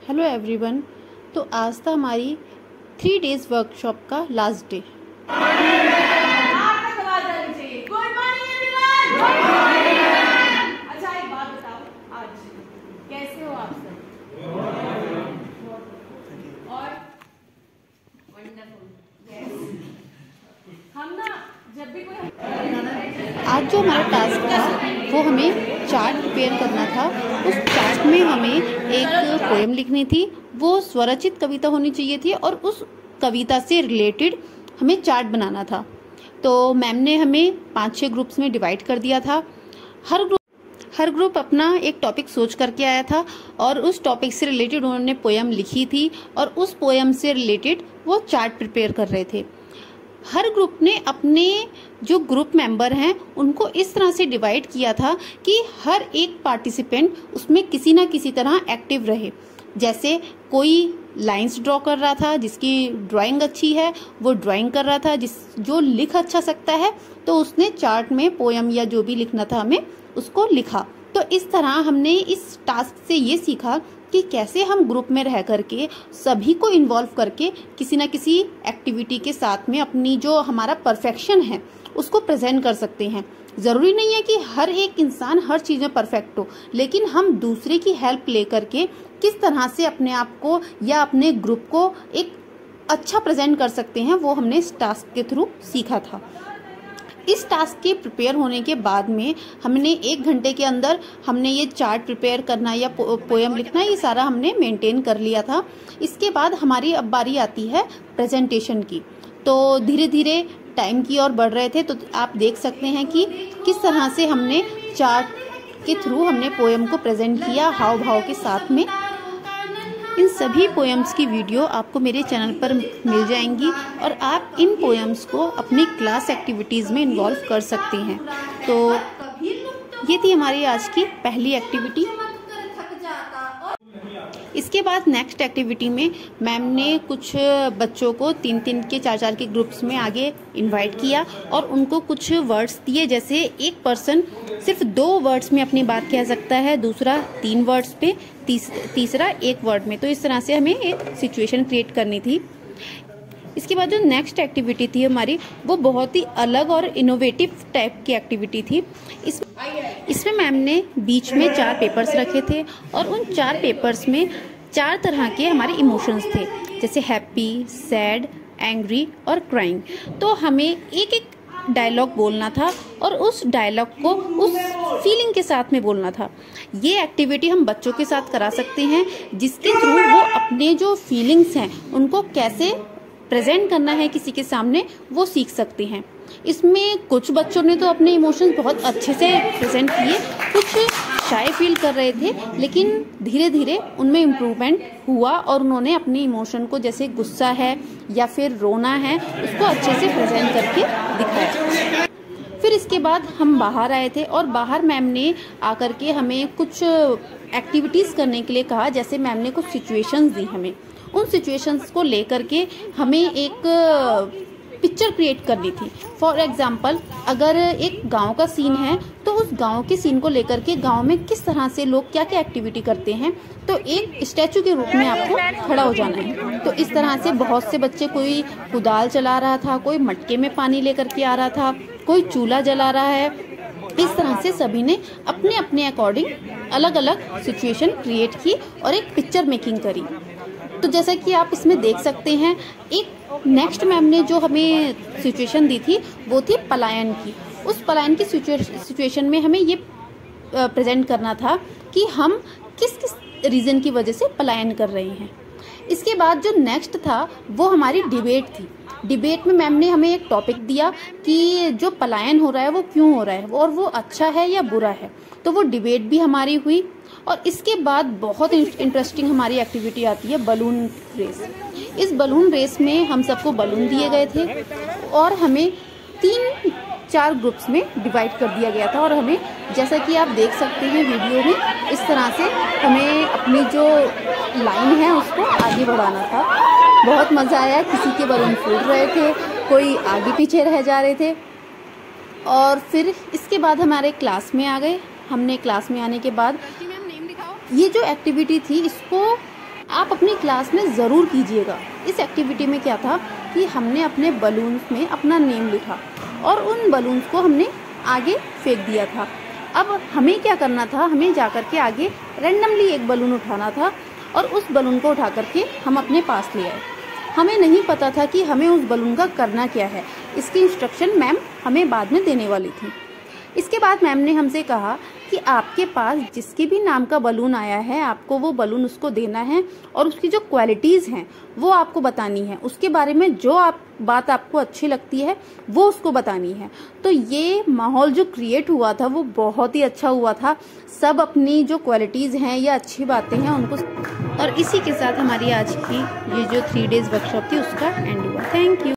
Hello everyone. तो आज था हमारी 3 डेज वर्कशॉप का लास्ट डे। अच्छा एक बात बताओ, आज कैसे हो आप सब? और वंडरफुल। हम ना जब भी कोई आज जो हमारा टास्क था वो हमें चार्ट प्रिपेयर करना था। उस चार्ट में हमें एक पोएम लिखनी थी, वो स्वरचित कविता होनी चाहिए थी और उस कविता से रिलेटेड हमें चार्ट बनाना था। तो मैम ने हमें 5-6 ग्रुप्स में डिवाइड कर दिया था। हर ग्रुप अपना एक टॉपिक सोच करके आया था और उस टॉपिक से रिलेटेड उन्होंने पोएम लिखी थी और उस पोएम से रिलेटेड वो चार्ट प्रिपेयर कर रहे थे। हर ग्रुप ने अपने जो ग्रुप मेंबर हैं उनको इस तरह से डिवाइड किया था कि हर एक पार्टिसिपेंट उसमें किसी ना किसी तरह एक्टिव रहे। जैसे कोई लाइंस ड्रॉ कर रहा था, जिसकी ड्राइंग अच्छी है वो ड्राइंग कर रहा था, जो लिख अच्छा सकता है तो उसने चार्ट में पोएम या जो भी लिखना था हमें उसको लिखा। तो इस तरह हमने इस टास्क से ये सीखा कि कैसे हम ग्रुप में रह करके सभी को इन्वॉल्व करके किसी न किसी एक्टिविटी के साथ में अपनी जो हमारा परफेक्शन है उसको प्रेजेंट कर सकते हैं। ज़रूरी नहीं है कि हर एक इंसान हर चीज़ में परफेक्ट हो, लेकिन हम दूसरे की हेल्प ले करके किस तरह से अपने आप को या अपने ग्रुप को एक अच्छा प्रेजेंट कर सकते हैं वो हमने इस टास्क के थ्रू सीखा था। इस टास्क के प्रिपेयर होने के बाद में हमने 1 घंटे के अंदर हमने ये चार्ट प्रिपेयर करना या पोएम लिखना ये सारा हमने मेंटेन कर लिया था। इसके बाद हमारी अब बारी आती है प्रेजेंटेशन की। तो धीरे धीरे टाइम की ओर बढ़ रहे थे, तो आप देख सकते हैं कि किस तरह से हमने चार्ट के थ्रू हमने पोएम को प्रेजेंट किया हाव भाव के साथ में। इन सभी पोएम्स की वीडियो आपको मेरे चैनल पर मिल जाएंगी और आप इन पोएम्स को अपनी क्लास एक्टिविटीज़ में इन्वॉल्व कर सकते हैं। तो ये थी हमारी आज की पहली एक्टिविटी। इसके बाद नेक्स्ट एक्टिविटी में मैम ने कुछ बच्चों को 3-3 के 4-4 के ग्रुप्स में आगे इनवाइट किया और उनको कुछ वर्ड्स दिए। जैसे एक पर्सन सिर्फ 2 वर्ड्स में अपनी बात कह सकता है, दूसरा 3 वर्ड्स पे, तीसरा 1 वर्ड में। तो इस तरह से हमें एक सिचुएशन क्रिएट करनी थी। इसके बाद जो नेक्स्ट एक्टिविटी थी हमारी वो बहुत ही अलग और इनोवेटिव टाइप की एक्टिविटी थी। इसमें मैम ने बीच में 4 पेपर्स रखे थे और उन 4 पेपर्स में 4 तरह के हमारे इमोशंस थे, जैसे हैप्पी, सैड, एंग्री और क्राइंग। तो हमें एक एक डायलॉग बोलना था और उस डायलॉग को उस फीलिंग के साथ में बोलना था। ये एक्टिविटी हम बच्चों के साथ करा सकते हैं, जिसके थ्रू वो अपने जो फीलिंग्स हैं उनको कैसे प्रेजेंट करना है किसी के सामने वो सीख सकते हैं। इसमें कुछ बच्चों ने तो अपने इमोशंस बहुत अच्छे से प्रेजेंट किए, कुछ शाय फील कर रहे थे, लेकिन धीरे धीरे उनमें इम्प्रूवमेंट हुआ और उन्होंने अपने इमोशन को, जैसे गुस्सा है या फिर रोना है, उसको अच्छे से प्रेजेंट करके दिखाया। फिर इसके बाद हम बाहर आए थे और बाहर मैम ने आकर के हमें कुछ एक्टिविटीज़ करने के लिए कहा। जैसे मैम ने कुछ सिचुएशंस दी हमें, उन सिचुएशंस को लेकर के हमें एक पिक्चर क्रिएट करनी थी। फॉर एग्जाम्पल, अगर एक गांव का सीन है तो उस गांव के सीन को लेकर के गांव में किस तरह से लोग क्या क्या एक्टिविटी करते हैं, तो एक स्टैचू के रूप में आपको खड़ा हो जाना है। तो इस तरह से बहुत से बच्चे, कोई कुदाल चला रहा था, कोई मटके में पानी लेकर के आ रहा था, कोई चूल्हा जला रहा है। इस तरह से सभी ने अपने अपने अकॉर्डिंग अलग अलग सिचुएशन क्रिएट की और एक पिक्चर मेकिंग करी। तो जैसा कि आप इसमें देख सकते हैं, एक नेक्स्ट मैम ने जो हमें सिचुएशन दी थी वो थी पलायन की। उस पलायन की सिचुएशन में हमें ये प्रेजेंट करना था कि हम किस किस रीज़न की वजह से पलायन कर रहे हैं। इसके बाद जो नेक्स्ट था वो हमारी डिबेट थी। डिबेट में मैम ने हमें एक टॉपिक दिया कि जो पलायन हो रहा है वो क्यों हो रहा है और वो अच्छा है या बुरा है। तो वो डिबेट भी हमारी हुई। और इसके बाद बहुत इंटरेस्टिंग हमारी एक्टिविटी आती है बलून रेस। इस बलून रेस में हम सबको बलून दिए गए थे और हमें 3-4 ग्रुप्स में डिवाइड कर दिया गया था और हमें, जैसा कि आप देख सकते हैं वीडियो में, इस तरह से हमें अपनी जो लाइन है उसको आगे बढ़ाना था। बहुत मज़ा आया, किसी के बलून फूट रहे थे, कोई आगे पीछे रह जा रहे थे। और फिर इसके बाद हमारे क्लास में आ गए। हमने क्लास में आने के बाद ये जो एक्टिविटी थी इसको आप अपनी क्लास में ज़रूर कीजिएगा। इस एक्टिविटी में क्या था कि हमने अपने बलून्स में अपना नेम लिखा और उन बलून्स को हमने आगे फेंक दिया था। अब हमें क्या करना था, हमें जाकर के आगे रैंडमली एक बलून उठाना था और उस बलून को उठा करके हम अपने पास ले आए। हमें नहीं पता था कि हमें उस बलून का करना क्या है। इसकी इंस्ट्रक्शन मैम हमें बाद में देने वाली थी। इसके बाद मैम ने हमसे कहा कि आपके पास जिसके भी नाम का बलून आया है, आपको वो बलून उसको देना है और उसकी जो क्वालिटीज़ हैं वो आपको बतानी है। उसके बारे में जो बात आपको अच्छी लगती है वो उसको बतानी है। तो ये माहौल जो क्रिएट हुआ था वो बहुत ही अच्छा हुआ था। सब अपनी जो क्वालिटीज़ हैं या अच्छी बातें हैं उनको, और इसी के साथ हमारी आज की ये जो 3 डेज़ वर्कशॉप थी उसका एंड हुआ। Thank you.